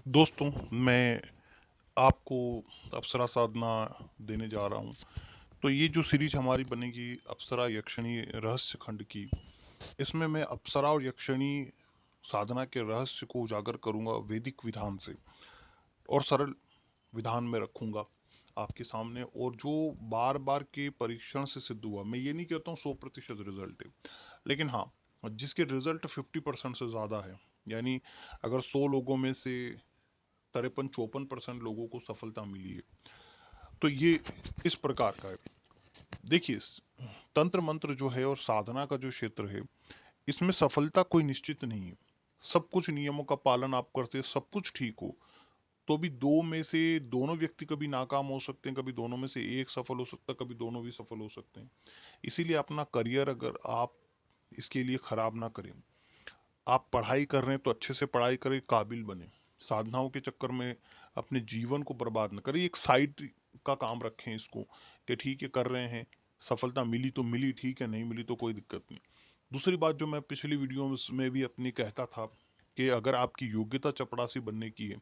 दोस्तों, मैं आपको अप्सरा साधना देने जा रहा हूँ। तो ये जो सीरीज हमारी बनेगी अप्सरा यक्षिणी रहस्य खंड की, इसमें मैं अप्सरा और यक्षिणी साधना के रहस्य को उजागर करूँगा वैदिक विधान से और सरल विधान में रखूँगा आपके सामने, और जो बार बार के परीक्षण से सिद्ध हुआ। मैं ये नहीं कहता हूँ 100% रिजल्ट है, लेकिन हाँ, जिसके रिजल्ट 50% से ज़्यादा है, यानी अगर 100 लोगों में से 53-54% लोगों को सफलता मिली है, तो ये इस प्रकार का है। देखिए, तंत्र मंत्र जो है और साधना का जो क्षेत्र है, इसमें सफलता कोई निश्चित नहीं है। सब कुछ नियमों का पालन आप करते, सब कुछ ठीक हो, तो भी दो में से दोनों व्यक्ति कभी नाकाम हो सकते हैं, कभी दोनों में से एक सफल हो सकता है, कभी दोनों भी सफल हो सकते हैं। इसीलिए अपना करियर अगर आप इसके लिए खराब ना करें, आप पढ़ाई कर रहे हैं तो अच्छे से पढ़ाई करें, काबिल बने। साधनाओं के चक्कर में अपने जीवन को बर्बाद न करें। एक साइड का काम रखें इसको, कि ठीक है कर रहे हैं, सफलता मिली तो मिली, ठीक है, नहीं मिली तो कोई दिक्कत नहीं। दूसरी बात जो मैं पिछली वीडियो में भी अपनी कहता था, कि अगर आपकी योग्यता चपड़ासी बनने की है,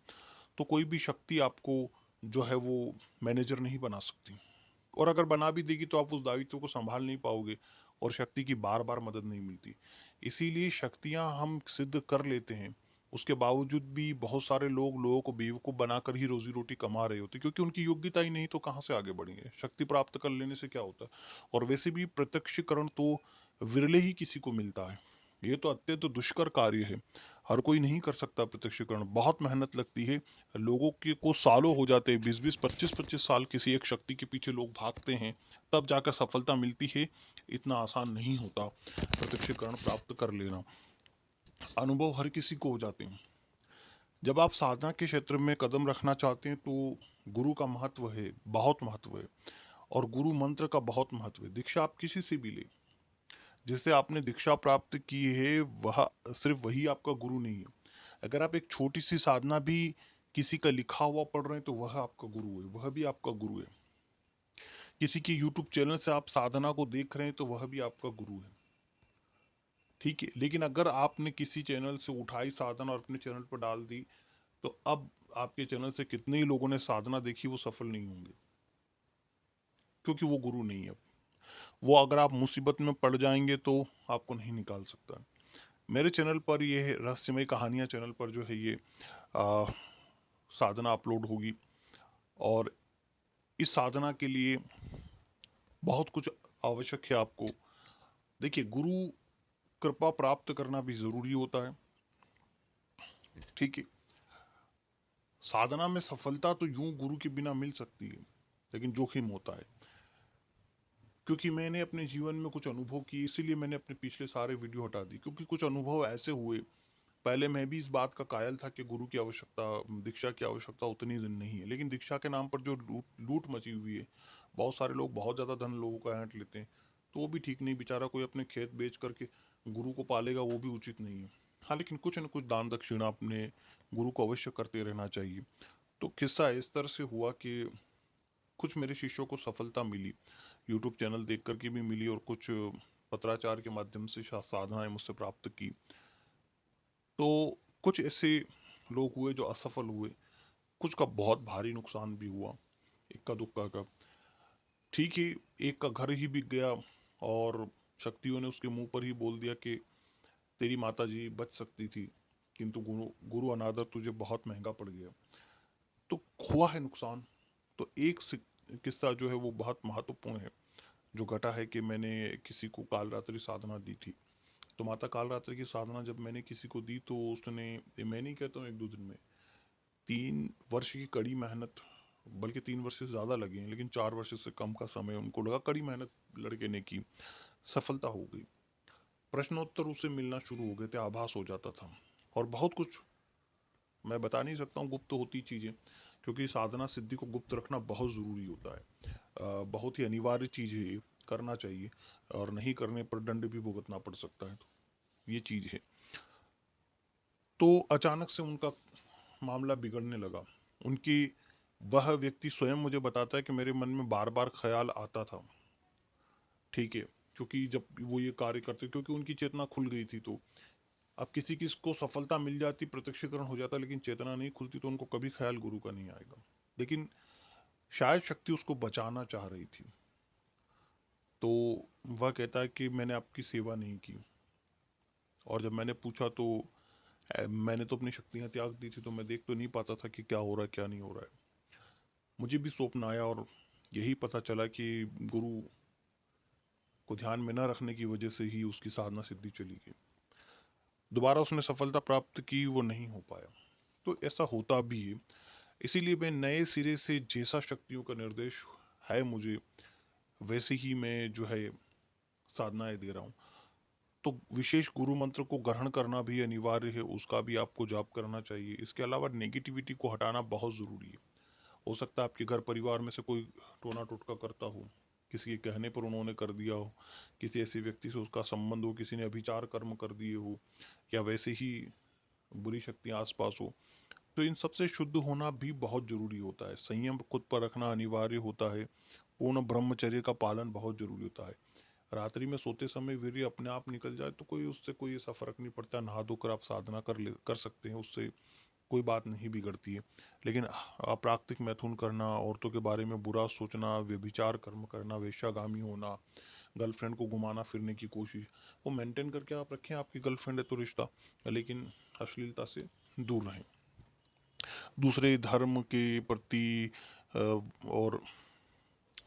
तो कोई भी शक्ति आपको जो है वो मैनेजर नहीं बना सकती, और अगर बना भी देगी तो आप उस दायित्व को संभाल नहीं पाओगे, और शक्ति की बार बार मदद नहीं मिलती। इसीलिए शक्तियां हम सिद्ध कर लेते हैं, उसके बावजूद भी बहुत सारे लोग लोगों को बेवकूफ़ बनाकर ही रोजी रोटी कमा रहे होते, क्योंकि उनकी योग्यता ही नहीं, तो कहाँ से आगे बढ़ेंगे। शक्ति प्राप्त कर लेने से क्या होता है। और वैसे भी प्रत्यक्षीकरण तो विरले ही किसी को मिलता है। ये तो अत्यंत दुष्कर कार्य है, हर कोई नहीं कर सकता प्रत्यक्षीकरण, बहुत मेहनत लगती है। लोगों के को सालों हो जाते हैं, 20-20, 25-25 साल किसी एक शक्ति के पीछे लोग भागते हैं, तब जाकर सफलता मिलती है। इतना आसान नहीं होता प्रत्यक्षीकरण प्राप्त कर लेना। अनुभव हर किसी को हो जाते हैं। जब आप साधना के क्षेत्र में कदम रखना चाहते हैं, तो गुरु का महत्व है, बहुत महत्व है, और गुरु मंत्र का बहुत महत्व है। दीक्षा आप किसी से भी ले, जिससे आपने दीक्षा प्राप्त की है, वह सिर्फ वही आपका गुरु नहीं है। अगर आप एक छोटी सी साधना भी किसी का लिखा हुआ पढ़ रहे हैं, तो वह आपका गुरु है, वह भी आपका गुरु है। किसी के यूट्यूब चैनल से आप साधना को देख रहे हैं, तो वह भी आपका गुरु है। ठीक है, लेकिन अगर आपने किसी चैनल से उठाई साधना और अपने चैनल पर डाल दी, तो अब आपके चैनल से कितने ही लोगों ने साधना देखी, वो सफल नहीं होंगे, क्योंकि वो गुरु नहीं है। वो अगर आप मुसीबत में पड़ जाएंगे तो आपको नहीं निकाल सकता। मेरे चैनल पर ये है रहस्यमय कहानियां, चैनल पर जो है ये आ, साधना अपलोड होगी, और इस साधना के लिए बहुत कुछ आवश्यक है आपको। देखिए, गुरु कृपा प्राप्त करना भी जरूरी होता है। ठीक है, साधना में सफलता तो यूं गुरु के बिना मिल सकती है, लेकिन जोखिम होता है। क्योंकि मैंने अपने जीवन में कुछ अनुभव किए, इसीलिए मैंने अपने पिछले सारे वीडियो हटा दी, क्योंकि कुछ अनुभव ऐसे हुए। पहले मैं भी इस बात का कायल था कि गुरु की आवश्यकता, दीक्षा की आवश्यकता उतनी दिन नहीं है, लेकिन दीक्षा के नाम पर जो लूट लूट मची हुई है, बहुत सारे लोग बहुत ज़्यादा धन लोगों का ऐंठ लेते हैं, तो वो भी ठीक नहीं। बेचारा कोई अपने खेत बेच करके गुरु को पालेगा, वो भी उचित नहीं है। हाँ, लेकिन कुछ न कुछ दान दक्षिणा अपने गुरु को अवश्य करते रहना चाहिए। तो किस्सा इस तरह से हुआ कि कुछ मेरे शिष्यों को सफलता मिली, यूट्यूब चैनल देख करके भी मिली, और कुछ पत्राचार के माध्यम से साधनाएं मुझसे प्राप्त की। तो कुछ ऐसे लोग हुए जो असफल हुए, कुछ का बहुत भारी नुकसान भी हुआ, इक्का दुक्का का। ठीक है, एक का घर ही बिक गया, और शक्तियों ने उसके मुंह पर ही बोल दिया कि तेरी माता जी बच सकती थी, किंतु गुरु गुरु अनादर तुझे बहुत महंगा पड़ गया। तो हुआ है नुकसान। तो एक किस्सा जो है वो बहुत महत्वपूर्ण है, जो घटा है कि मैंने किसी को काल रात्रि साधना दी थी। तो माता काल रात्रि की साधना जब मैंने किसी को दी, तो उसने, मैं नहीं कहता हूँ 1-2 दिन में, 3 वर्ष की कड़ी मेहनत, बल्कि 3 वर्ष से ज़्यादा लगे हैं, लेकिन 4 वर्ष से कम का समय उनको लगा, कड़ी मेहनत लड़के ने की, सफलता हो गई। प्रश्नोत्तर उसे मिलना शुरू हो गए थे, आभास हो जाता था, और बहुत कुछ मैं बता नहीं सकता हूँ, गुप्त होती चीज़ें, क्योंकि साधना सिद्धि को गुप्त रखना बहुत ज़रूरी होता है। बहुत ही अनिवार्य चीज़ है ये, करना चाहिए, और नहीं करने पर दंड भी भुगतना पड़ सकता है। तो ये चीज़ है। तो अचानक से उनका मामला बिगड़ने लगा। उनकी, वह व्यक्ति स्वयं मुझे बताता है कि मेरे मन में बार बार ख्याल आता था। ठीक है, क्योंकि जब वो ये कार्य करते, क्योंकि उनकी चेतना खुल गई थी, तो अब किसी किस को सफलता मिल जाती, प्रत्यक्षीकरण हो जाता, लेकिन चेतना नहीं खुलती तो उनको कभी ख्याल गुरु का नहीं आएगा। लेकिन शायद शक्ति उसको बचाना चाह रही थी, तो वह कहता है कि मैंने आपकी सेवा नहीं की। और जब मैंने पूछा तो मैंने तो अपनी शक्तियां त्याग दी थी, तो मैं देख तो नहीं पाता था कि क्या हो रहा है क्या नहीं हो रहा है। मुझे भी स्वप्न आया और यही पता चला कि गुरु को ध्यान में न रखने की वजह से ही उसकी साधना सिद्धि चली गई। दोबारा उसने सफलता प्राप्त की, वो नहीं हो पाया। तो ऐसा होता भी है। इसीलिए मैं नए सिरे से जैसा शक्तियों का निर्देश है मुझे, वैसे ही मैं जो है साधनाएं दे रहा हूँ। तो विशेष गुरु मंत्र को ग्रहण करना भी अनिवार्य है, उसका भी आपको जाप करना चाहिए। इसके अलावा नेगेटिविटी को हटाना बहुत ज़रूरी है। हो सकता है आपके घर परिवार में से कोई टोना टोटका करता हो, किसी के कहने पर उन्होंने कर दिया हो, किसी ऐसे व्यक्ति से उसका संबंध हो, किसी ने अभिचार कर्म कर दिए हो, या वैसे ही बुरी शक्तियाँ आसपास हो। तो इन सबसे शुद्ध होना भी बहुत जरूरी होता है। संयम खुद पर रखना अनिवार्य होता है। पूर्ण ब्रह्मचर्य का पालन बहुत जरूरी होता है। रात्रि में सोते समय वीर्य अपने आप निकल जाए तो कोई उससे कोई ऐसा फर्क नहीं पड़ता। नहा धोकर आप साधना कर सकते हैं, उससे कोई बात नहीं बिगड़ती है। लेकिन अप्राकृतिक मैथुन करना, औरतों के बारे में बुरा सोचना, व्यभिचार कर्म करना, वेश्यागामी होना, गर्लफ्रेंड को घुमाना फिरने की कोशिश, वो मेंटेन करके आप रखें। आपकी गर्लफ्रेंड है तो रिश्ता, लेकिन अश्लीलता से दूर रहें। दूसरे धर्म के प्रति और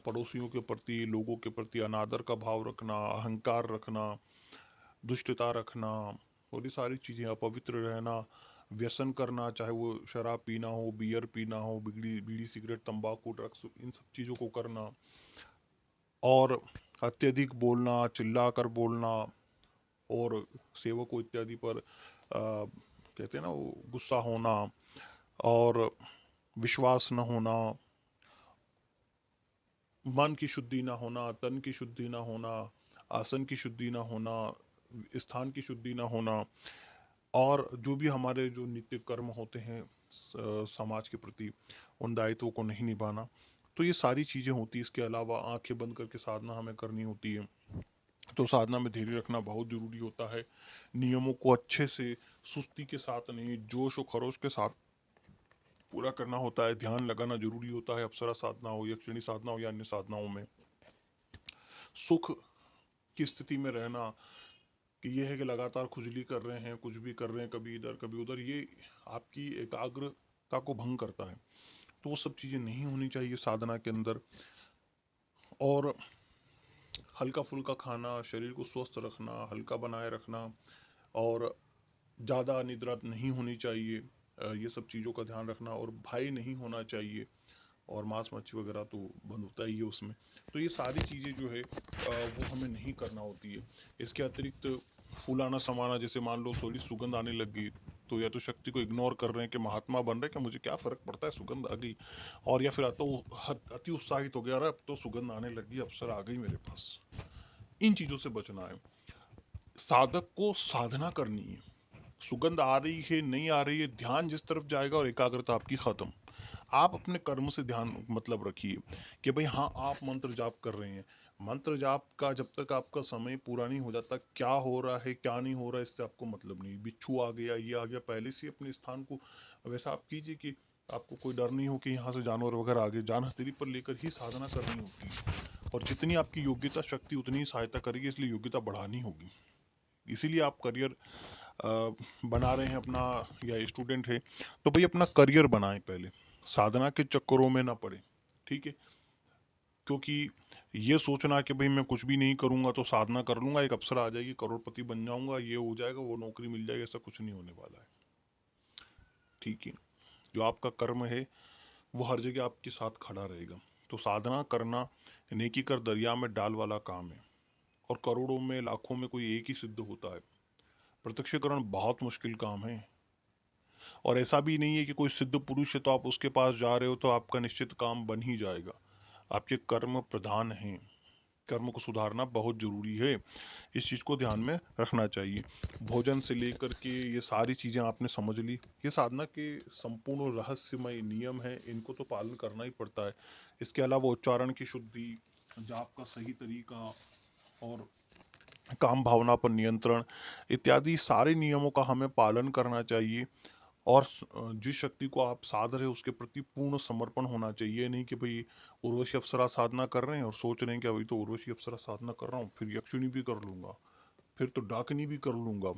पड़ोसियों के प्रति, लोगों के प्रति अनादर का भाव रखना, अहंकार रखना, दुष्टता रखना, और ये सारी चीज़ें, अपवित्र रहना, व्यसन करना, चाहे वो शराब पीना हो, बियर पीना हो, बीड़ी बीड़ी सिगरेट तंबाकू ड्रग्स, इन सब चीज़ों को करना, और अत्यधिक बोलना, चिल्लाकर बोलना, और सेवकों इत्यादि पर कहते हैं ना वो गुस्सा होना, और विश्वास न होना, मन की शुद्धि ना होना, तन की शुद्धि ना होना, आसन की शुद्धि ना होना, स्थान की शुद्धि ना होना, और जो भी हमारे जो नित्य कर्म होते हैं समाज के प्रति, उन दायित्वों को नहीं निभाना। तो ये सारी चीज़ें होती हैं। इसके अलावा आंखें बंद करके साधना हमें करनी होती है। तो साधना में धैर्य रखना बहुत ज़रूरी होता है। नियमों को अच्छे से, सुस्ती के साथ नहीं, जोश और खरोश के साथ पूरा करना होता है। ध्यान लगाना जरूरी होता है, अप्सरा साधना हो, यक्षिणी साधना हो या अन्य साधनाओं में। सुख की स्थिति में रहना, कि ये है कि लगातार खुजली कर रहे हैं, कुछ भी कर रहे हैं, कभी इधर कभी उधर, ये आपकी एकाग्रता को भंग करता है। तो वो सब चीज़ें नहीं होनी चाहिए साधना के अंदर। और हल्का फुल्का खाना, शरीर को स्वस्थ रखना, हल्का बनाए रखना, और ज़्यादा निद्रा नहीं होनी चाहिए। ये सब चीज़ों का ध्यान रखना, और भय नहीं होना चाहिए, और मांस मच्छी वगैरह तो बंद होता ही है उसमें। तो ये सारी चीज़ें जो है वो हमें नहीं करना होती है। इसके अतिरिक्त फूलाना समाना, जैसे मान लो थोड़ी सुगंध आने लग गई, तो या तो शक्ति को इग्नोर कर रहे हैं कि महात्मा बन रहे हैं, कि मुझे क्या फ़र्क पड़ता है, सुगंध आ गई। और या फिर तो अति उत्साहित हो गया, अरे अब तो सुगंध आने लग गई, अवसर आ गई मेरे पास। इन चीज़ों से बचना है। साधक को साधना करनी है। सुगंध आ रही है नहीं आ रही है, ध्यान जिस तरफ जाएगा और एकाग्रता आपकी खत्म। आप अपने कर्म से ध्यान मतलब रखिए कि भाई हाँ, आप मंत्र जाप कर रहे हैं। मंत्र जाप का जब तक आपका समय पूरा नहीं हो जाता, क्या हो रहा है क्या नहीं हो रहा है इससे आपको मतलब नहीं। बिच्छू आ गया, ये आ गया, पहले से अपने स्थान को वैसा आप कीजिए कि आपको कोई डर नहीं हो कि यहाँ से जानवर वगैरह आ गए। जान हथेली पर लेकर ही साधना करनी होती है, और जितनी आपकी योग्यता शक्ति उतनी ही सहायता करेगी, इसलिए योग्यता बढ़ानी होगी। इसीलिए आप करियर बना रहे हैं अपना, या स्टूडेंट है तो भाई अपना करियर बनाएं पहले, साधना के चक्करों में ना पड़े। ठीक है, क्योंकि ये सोचना कि भाई मैं कुछ भी नहीं करूंगा तो साधना कर लूंगा, एक अवसर आ जाएगी, करोड़पति बन जाऊंगा, ये हो जाएगा, वो नौकरी मिल जाएगी, ऐसा कुछ नहीं होने वाला है। ठीक है, जो आपका कर्म है वो हर जगह आपके साथ खड़ा रहेगा। तो साधना करना नेकी कर दरिया में डाल वाला काम है, और करोड़ों में लाखों में कोई एक ही सिद्ध होता है। प्रत्यक्षीकरण बहुत मुश्किल काम है। और ऐसा भी नहीं है कि कोई सिद्ध पुरुष है तो आप उसके पास जा रहे हो तो आपका निश्चित काम बन ही जाएगा। आपके कर्म प्रधान हैं। कर्म को सुधारना बहुत जरूरी है, इस चीज़ को ध्यान में रखना चाहिए। भोजन से लेकर के ये सारी चीज़ें आपने समझ ली। ये साधना के संपूर्ण रहस्यमय नियम है, इनको तो पालन करना ही पड़ता है। इसके अलावा उच्चारण की शुद्धि, जाप का सही तरीका, और काम भावना पर नियंत्रण इत्यादि सारे नियमों का हमें पालन करना चाहिए। और जिस शक्ति को आप साध रहे हो उसके प्रति पूर्ण समर्पण होना चाहिए। नहीं कि भाई उर्वशी अप्सरा साधना कर रहे हैं और सोच रहे हैं कि अभी तो उर्वशी अप्सरा साधना कर रहा हूँ, फिर यक्षिणी भी कर लूंगा, फिर तो डाकिनी भी कर लूंगा,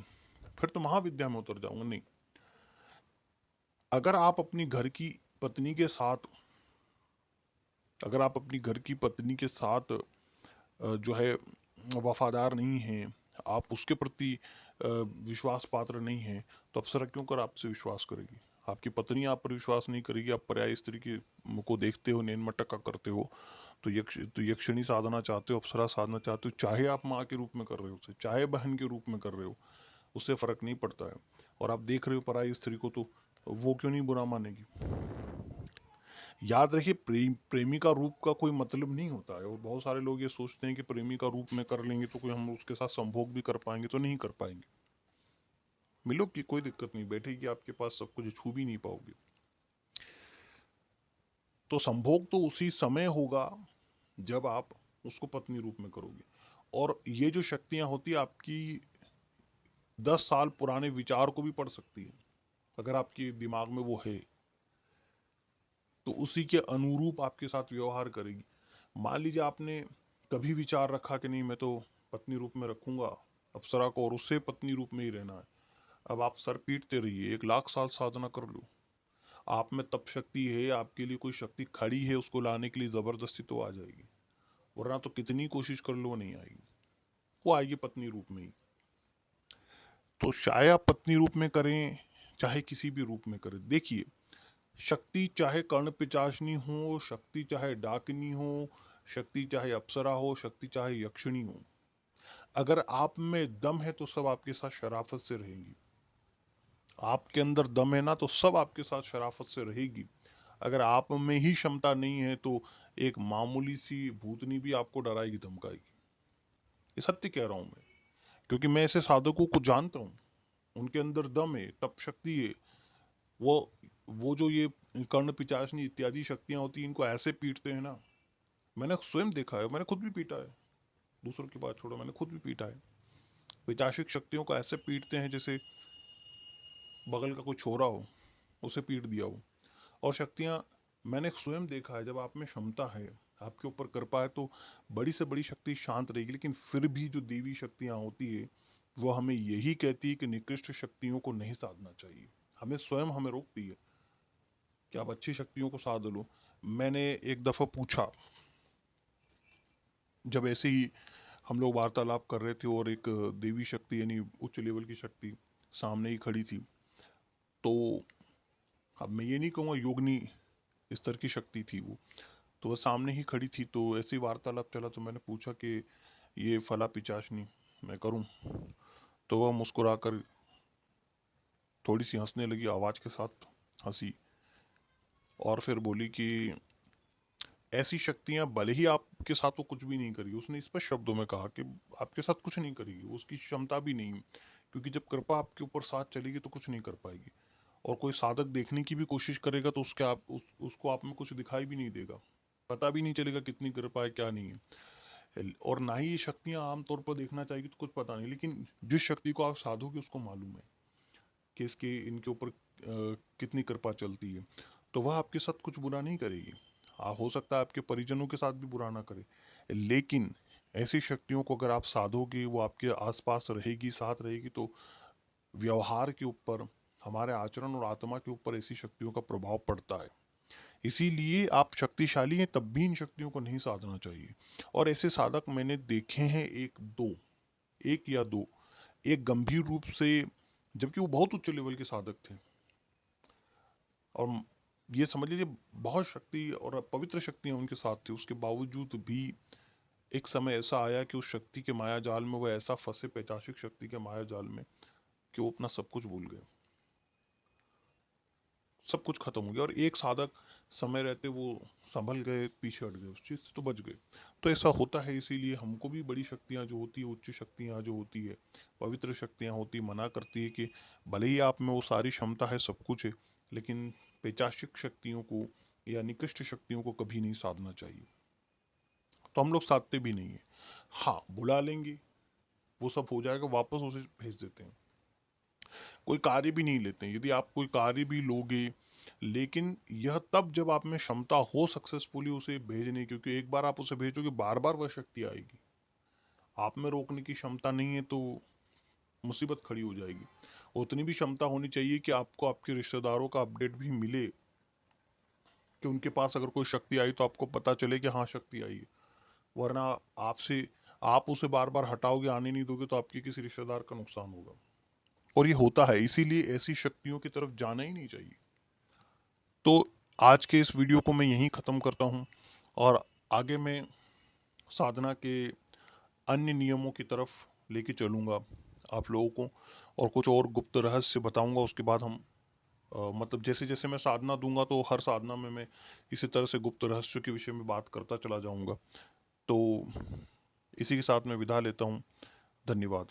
फिर तो महाविद्या में उतर जाऊंगा। नहीं, अगर आप अपनी घर की पत्नी के साथ अगर आप अपनी घर की पत्नी के साथ जो है वफादार नहीं हैं, आप उसके प्रति विश्वास पात्र नहीं हैं, तो अप्सरा क्यों कर आपसे विश्वास करेगी? आपकी पत्नी आप पर विश्वास नहीं करेगी, आप पर्याय स्त्री की को देखते हो, नैन मटक्का करते हो, तो यक्षिणी साधना चाहते हो, अप्सरा साधना चाहते हो, चाहे आप माँ के रूप में कर रहे हो उसे, चाहे बहन के रूप में कर रहे हो, उससे फर्क नहीं पड़ता है। और आप देख रहे हो पराई स्त्री को, तो वो क्यों नहीं बुरा मानेगी? याद रखिए, प्रेमी का रूप का कोई मतलब नहीं होता है। और बहुत सारे लोग ये सोचते हैं कि प्रेमी का रूप में कर लेंगे तो कोई हम उसके साथ संभोग भी कर पाएंगे, तो नहीं कर पाएंगे। मिलो की कोई दिक्कत नहीं, बैठेगी आपके पास, सब कुछ छू भी नहीं पाओगे। तो संभोग तो उसी समय होगा जब आप उसको पत्नी रूप में करोगे। और ये जो शक्तियां होती है, आपकी 10 साल पुराने विचार को भी पढ़ सकती है। अगर आपके दिमाग में वो है तो उसी के अनुरूप आपके साथ व्यवहार करेगी। मान लीजिए आपने कभी विचार रखा कि नहीं, मैं तो पत्नी रूप में रखूंगा अप्सरा को और उससे पत्नी रूप में ही रहना है। अब आप सर पीटते रहिए, 1 लाख साल साधना कर लो, आप में तप शक्ति है, आपके लिए कोई शक्ति खड़ी है उसको लाने के लिए, जबरदस्ती तो आ जाएगी। वरना तो कितनी कोशिश कर लो नहीं आएगी, वो आएगी पत्नी रूप में ही। तो चाहे आप पत्नी रूप में करें, चाहे किसी भी रूप में करें, देखिए, शक्ति चाहे कर्ण पिचाशनी हो, शक्ति चाहे डाकिनी हो, शक्ति चाहे अप्सरा हो, शक्ति चाहे यक्षिणी हो, अगर आप में दम है तो सब आपके साथ शराफत से रहेंगी। आपके अंदर दम है ना, तो सब आपके साथ शराफत से रहेगी। अगर आप में ही क्षमता नहीं है तो एक मामूली सी भूतनी भी आपको डराएगी धमकाएगी। ये सत्य कह रहा हूं मैं, क्योंकि मैं ऐसे साधकों को जानता हूँ। उनके अंदर दम है, तप शक्ति है। वो वो जो ये कर्ण पिचाशनी इत्यादि शक्तियां होती हैं, इनको ऐसे पीटते हैं ना, मैंने स्वयं देखा है, मैंने खुद भी पीटा है। दूसरों की बात छोड़ो, मैंने खुद भी पीटा है। पिचाशिक शक्तियों को ऐसे पीटते हैं जैसे बगल का कोई छोरा हो, उसे पीट दिया हो। और शक्तियां, मैंने स्वयं देखा है, जब आप में क्षमता है, आपके ऊपर कृपा है, तो बड़ी से बड़ी शक्ति शांत रहेगी। लेकिन फिर भी जो देवी शक्तियां होती है, वो हमें यही कहती है कि निकृष्ट शक्तियों को नहीं साधना चाहिए। हमें रोकती है कि आप अच्छी शक्तियों को साध लो। मैंने एक दफा पूछा, जब ऐसे ही हम लोग वार्तालाप कर रहे थे और एक देवी शक्ति यानी उच्च लेवल की शक्ति सामने ही खड़ी थी। तो अब मैं ये नहीं कहूँगा योगनी स्तर की शक्ति थी वो, तो वह सामने ही खड़ी थी। तो ऐसे ही वार्तालाप चला, तो मैंने पूछा कि ये फला पिचाशनी मैं करूं? तो वह मुस्कुराकर थोड़ी सी हंसने लगी, आवाज के साथ हंसी, और फिर बोली कि ऐसी शक्तियां भले ही आपके साथ वो कुछ भी नहीं करेगी, उसने स्पष्ट शब्दों में कहा कि आपके साथ कुछ नहीं करेगी, उसकी क्षमता भी नहीं, क्योंकि जब कृपा आपके ऊपर साथ चलेगी तो कुछ नहीं कर पाएगी। और कोई साधक देखने की भी कोशिश करेगा तो उसको आप में कुछ दिखाई भी नहीं देगा, पता भी नहीं चलेगा कितनी कृपा है क्या नहीं है। और ना ही ये शक्तियां आमतौर पर देखना चाहेगी तो कुछ पता नहीं, लेकिन जिस शक्ति को आप साधोगे उसको मालूम है कि इसके इनके ऊपर कितनी कृपा चलती है, तो वह आपके साथ कुछ बुरा नहीं करेगी। हाँ, हो सकता है आपके परिजनों के साथ भी बुरा ना करे, लेकिन ऐसी शक्तियों को अगर आप साधोगे, वो आपके आसपास रहेगी, साथ रहेगी, तो व्यवहार के ऊपर, हमारे आचरण और आत्मा के ऊपर ऐसी शक्तियों का प्रभाव पड़ता है। इसीलिए आप शक्तिशाली हैं तब भी इन शक्तियों को नहीं साधना चाहिए। और ऐसे साधक मैंने देखे हैं, एक या दो, एक गंभीर रूप से, जबकि वो बहुत उच्च लेवल के साधक थे, और ये समझ लीजिए बहुत शक्ति और पवित्र शक्तियां उनके साथ थी, उसके बावजूद भी एक समय ऐसा आया कि उस शक्ति के माया जाल में वो ऐसा फंसे, पैशाचिक शक्ति के माया जाल में, कि वो अपना सब कुछ भूल गए, सब कुछ खत्म हो गया। और एक साधक समय रहते वो संभल गए, पीछे हट गए, उस चीज से तो बच गए। तो ऐसा होता है, इसीलिए हमको भी बड़ी शक्तियां जो होती है, उच्च शक्तियां जो होती है, पवित्र शक्तियां होती, मना करती है कि भले ही आप में वो सारी क्षमता है, सब कुछ है, लेकिन पैशाचिक शक्तियों को या निकृष्ट शक्तियों को कभी नहीं साधना चाहिए। तो हम लोग साधते भी नहीं है। हाँ, बुला लेंगे, वो सब हो जाएगा, वापस उसे भेज देते हैं। कोई कार्य भी नहीं लेते हैं। यदि आप कोई कार्य भी लोगे, लेकिन यह तब जब आप में क्षमता हो सक्सेसफुली उसे भेजने की, क्योंकि एक बार आप उसे भेजोगे बार बार वह शक्ति आएगी। आप में रोकने की क्षमता नहीं है तो मुसीबत खड़ी हो जाएगी। उतनी भी क्षमता होनी चाहिए कि आपको आपके रिश्तेदारों का अपडेट भी मिले, कि उनके पास अगर कोई शक्ति आई तो आपको पता चले कि हाँ शक्ति आई है। वरना आपसे आप उसे बार बार हटाओगे, आने नहीं दोगे, तो आपके किसी रिश्तेदार का नुकसान होगा। और ये होता है, इसीलिए ऐसी शक्तियों की तरफ जाना ही नहीं चाहिए। तो आज के इस वीडियो को मैं यहीं ख़त्म करता हूँ, और आगे मैं साधना के अन्य नियमों की तरफ लेके चलूँगा आप लोगों को, और कुछ और गुप्त रहस्य बताऊँगा। उसके बाद हम मतलब जैसे जैसे मैं साधना दूंगा तो हर साधना में मैं इसी तरह से गुप्त रहस्यों के विषय में बात करता चला जाऊंगा। तो इसी के साथ मैं विदा लेता हूँ। धन्यवाद।